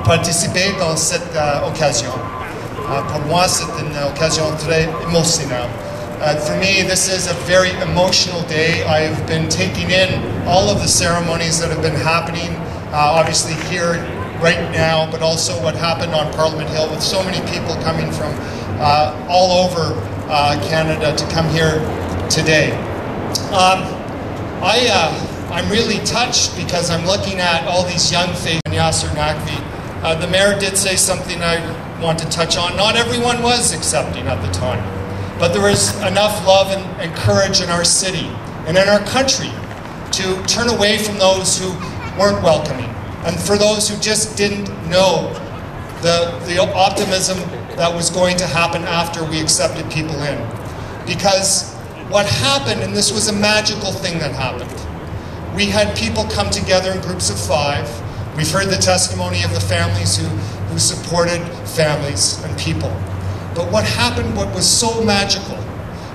participer dans cette occasion. Pour moi, c'est une occasion très émotionnelle. For me, this is a very emotional day. I have been taking in all of the ceremonies that have been happening, obviously here right now, but also what happened on Parliament Hill with so many people coming from all over Canada to come here today. I'm really touched because I'm looking at all these young faces. The mayor did say something I want to touch on. Not everyone was accepting at the time, but there was enough love and courage in our city and in our country to turn away from those who weren't welcoming, and for those who just didn't know the optimism that was going to happen after we accepted people in. Because what happened, and this was a magical thing that happened, we had people come together in groups of 5. We've heard the testimony of the families who supported families and people. But what happened, what was so magical,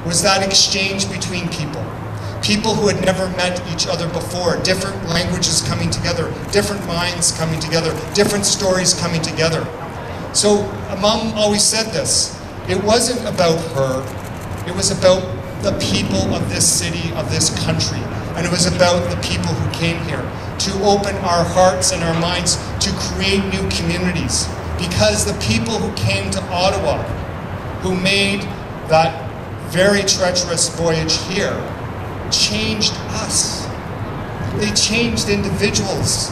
was that exchange between people. People who had never met each other before, different languages coming together, different minds coming together, different stories coming together. So Mom always said this, it wasn't about her, it was about the people of this city, of this country. And it was about the people who came here to open our hearts and our minds to create new communities. Because the people who came to Ottawa, who made that very treacherous voyage here, changed us. They changed individuals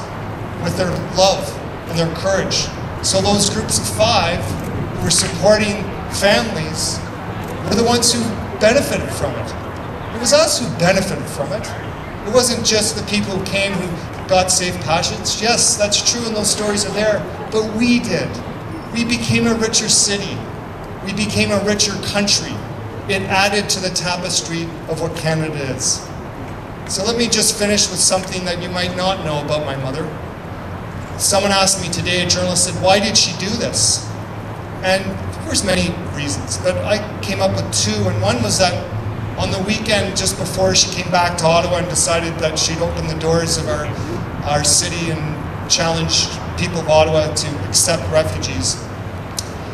with their love and their courage. So those groups of 5 who were supporting families were the ones who benefited from it. It was us who benefited from it. It wasn't just the people who came who got safe passage. Yes, that's true and those stories are there, but we did. We became a richer city. We became a richer country. It added to the tapestry of what Canada is. So let me just finish with something that you might not know about my mother. Someone asked me today, a journalist said, why did she do this? And there's many reasons, but I came up with 2, and one was that on the weekend just before she came back to Ottawa and decided that she'd open the doors of our city and challenge people of Ottawa to accept refugees,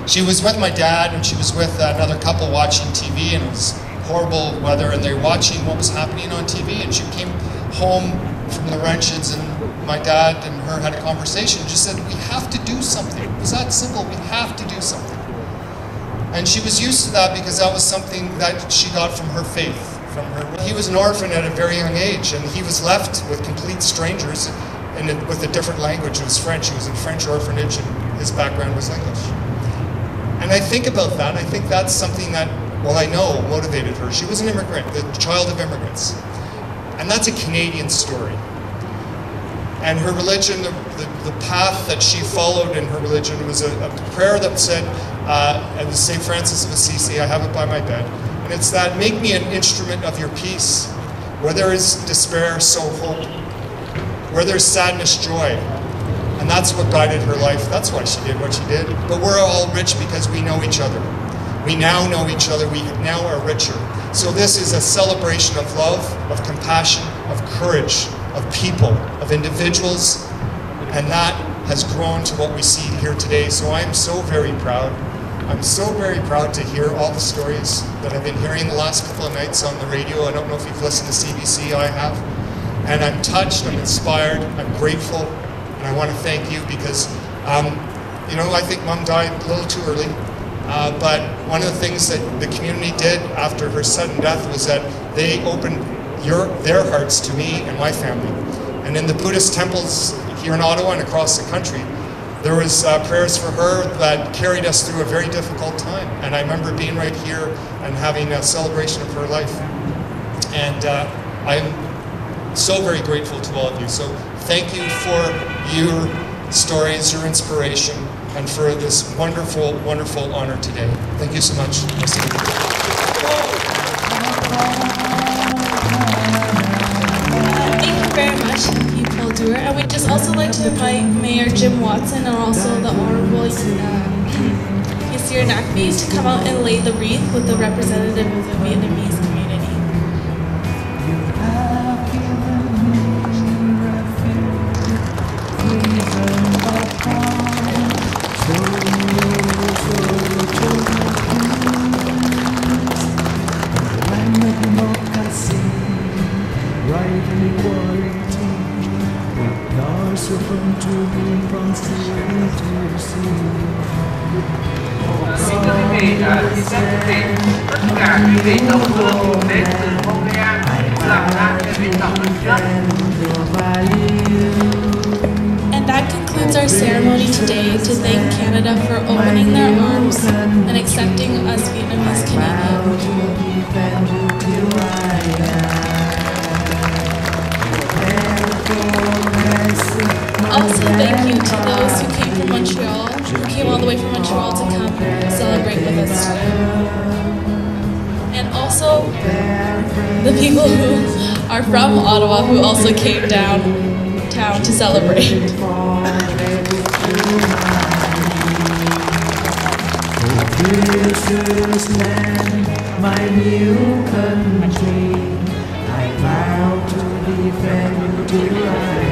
she was with my dad and she was with another couple watching TV, and it was horrible weather and they were watching what was happening on TV, and she came home from the Wrenches and my dad and her had a conversation and just said, we have to do something. It was that simple, we have to do something. And she was used to that because that was something that she got from her faith. He was an orphan at a very young age, and he was left with complete strangers and with a different language. It was French. He was in French orphanage and his background was English. And I think about that, and I think that's something that, well, I know motivated her. She was an immigrant, the child of immigrants. And that's a Canadian story. And her religion, the path that she followed in her religion was a prayer that said, it was St. Francis of Assisi, I have it by my bed, and it's that, make me an instrument of your peace. Where there is despair, sow hope. Where there's sadness, joy. And that's what guided her life. That's why she did what she did. But we're all rich because we know each other. We now know each other, we now are richer. So this is a celebration of love, of compassion, of courage, of people, of individuals, and that has grown to what we see here today. So I'm so very proud. I'm so very proud to hear all the stories that I've been hearing the last couple of nights on the radio. I don't know if you've listened to CBC, I have. And I'm touched, I'm inspired, I'm grateful, and I want to thank you because, you know, I think Mom died a little too early. But one of the things that the community did after her sudden death was that they opened their hearts to me and my family. And in the Buddhist temples here in Ottawa and across the country, there was prayers for her that carried us through a very difficult time. And I remember being right here and having a celebration of her life. And I'm so very grateful to all of you. So thank you for your stories, your inspiration, and for this wonderful, wonderful honor today. Thank you so much. Thank you very much, Ông Paul Dewar. And we'd just also like to invite Mayor Jim Watson and also the Honorable Yasir Nakvi to come out and lay the wreath with the representative of the Vietnamese community. Kính thưa quý vị, xin phép quý vị, tất cả quý vị đồng hương đến từ Montreal làm ra cái việc tập lần trước. And that concludes our ceremony today to thank Canada for opening their arms and accepting us Vietnamese Canadians. Also, thank you to those who came from Montreal, who came all the way from Montreal to come celebrate with us today. And also, the people who are from Ottawa who also came downtown to celebrate. Precious land, my new country, I vow to defend you till I